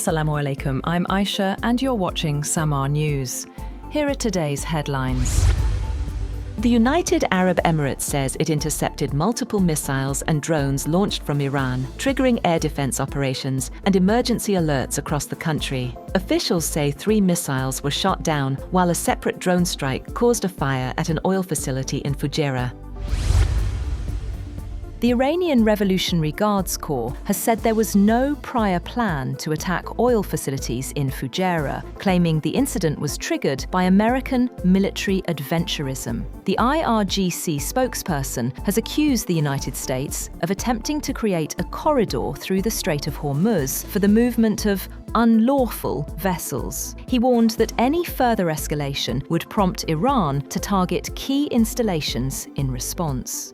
Assalamu alaikum, I'm Aisha and you're watching Samar News. Here are today's headlines. The United Arab Emirates says it intercepted multiple missiles and drones launched from Iran, triggering air defense operations and emergency alerts across the country. Officials say 3 missiles were shot down, while a separate drone strike caused a fire at an oil facility in Fujairah. The Iranian Revolutionary Guards Corps has said there was no prior plan to attack oil facilities in Fujairah, claiming the incident was triggered by American military adventurism. The IRGC spokesperson has accused the United States of attempting to create a corridor through the Strait of Hormuz for the movement of unlawful vessels. He warned that any further escalation would prompt Iran to target key installations in response.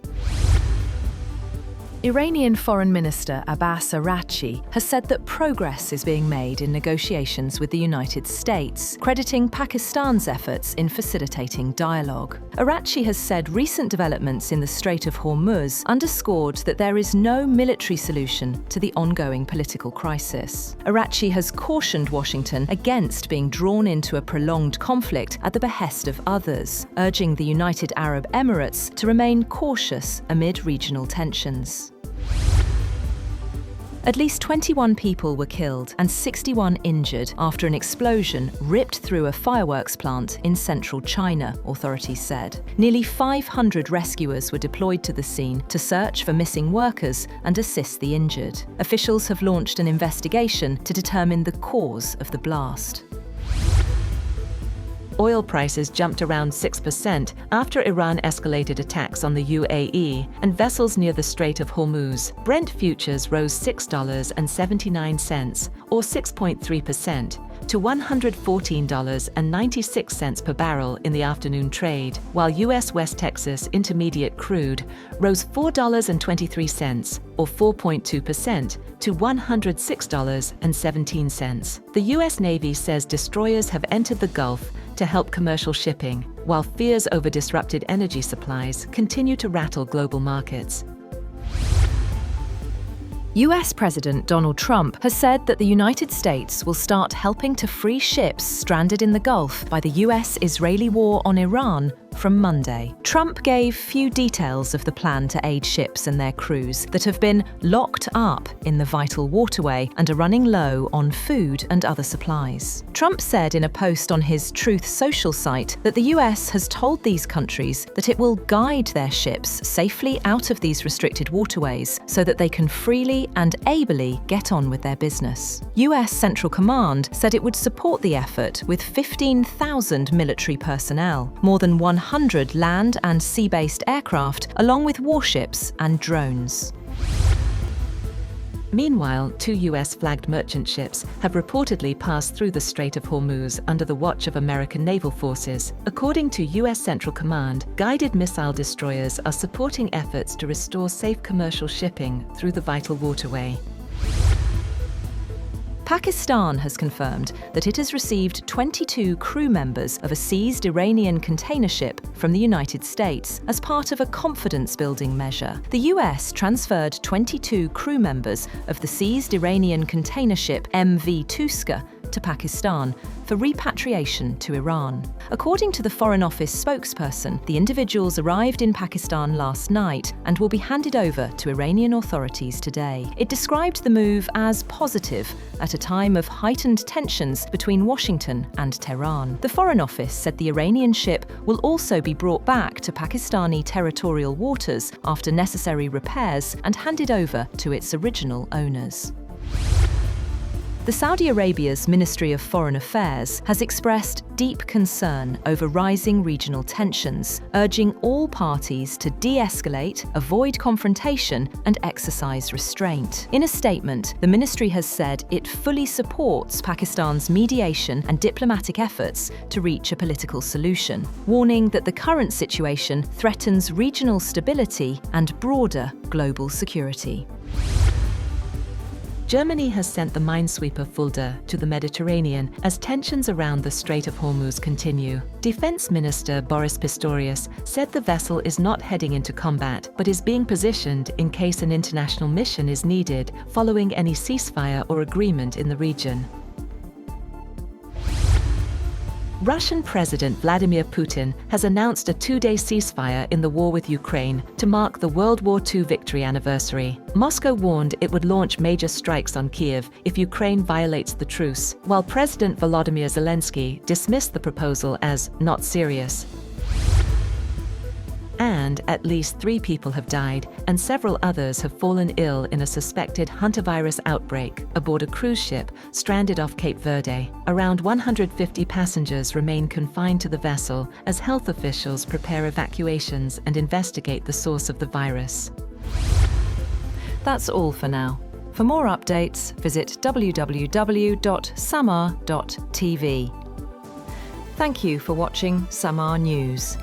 Iranian Foreign Minister Abbas Araghchi has said that progress is being made in negotiations with the United States, crediting Pakistan's efforts in facilitating dialogue. Araghchi has said recent developments in the Strait of Hormuz underscored that there is no military solution to the ongoing political crisis. Araghchi has cautioned Washington against being drawn into a prolonged conflict at the behest of others, urging the United Arab Emirates to remain cautious amid regional tensions. At least 21 people were killed and 61 injured after an explosion ripped through a fireworks plant in central China, authorities said. Nearly 500 rescuers were deployed to the scene to search for missing workers and assist the injured. Officials have launched an investigation to determine the cause of the blast. Oil prices jumped around 6% after Iran escalated attacks on the UAE and vessels near the Strait of Hormuz. Brent futures rose $6.79, or 6.3%, to $114.96 per barrel in the afternoon trade, while U.S. West Texas Intermediate crude rose $4.23, or 4.2%, to $106.17. The U.S. Navy says destroyers have entered the Gulf to help commercial shipping, while fears over disrupted energy supplies continue to rattle global markets. US President Donald Trump has said that the United States will start helping to free ships stranded in the Gulf by the US-Israeli war on Iran from Monday. Trump gave few details of the plan to aid ships and their crews that have been locked up in the vital waterway and are running low on food and other supplies. Trump said in a post on his Truth Social site that the US has told these countries that it will guide their ships safely out of these restricted waterways so that they can freely and ably get on with their business. US Central Command said it would support the effort with 15,000 military personnel, more than 100 land and sea-based aircraft, along with warships and drones. Meanwhile, 2 US-flagged merchant ships have reportedly passed through the Strait of Hormuz under the watch of American naval forces. According to US Central Command, guided missile destroyers are supporting efforts to restore safe commercial shipping through the vital waterway. Pakistan has confirmed that it has received 22 crew members of a seized Iranian container ship from the United States as part of a confidence-building measure. The US transferred 22 crew members of the seized Iranian container ship MV Tuska to Pakistan for repatriation to Iran. According to the Foreign Office spokesperson, the individuals arrived in Pakistan last night and will be handed over to Iranian authorities today. It described the move as positive at a time of heightened tensions between Washington and Tehran. The Foreign Office said the Iranian ship will also be brought back to Pakistani territorial waters after necessary repairs and handed over to its original owners. The Saudi Arabia's Ministry of Foreign Affairs has expressed deep concern over rising regional tensions, urging all parties to de-escalate, avoid confrontation, and exercise restraint. In a statement, the ministry has said it fully supports Pakistan's mediation and diplomatic efforts to reach a political solution, warning that the current situation threatens regional stability and broader global security. Germany has sent the minesweeper Fulda to the Mediterranean as tensions around the Strait of Hormuz continue. Defense Minister Boris Pistorius said the vessel is not heading into combat, but is being positioned in case an international mission is needed following any ceasefire or agreement in the region. Russian President Vladimir Putin has announced a 2-day ceasefire in the war with Ukraine to mark the World War II victory anniversary. Moscow warned it would launch major strikes on Kyiv if Ukraine violates the truce, while President Volodymyr Zelensky dismissed the proposal as not serious. And at least 3 people have died, and several others have fallen ill in a suspected hantavirus outbreak aboard a cruise ship stranded off Cape Verde. Around 150 passengers remain confined to the vessel as health officials prepare evacuations and investigate the source of the virus. That's all for now. For more updates, visit www.samar.tv. Thank you for watching Samar News.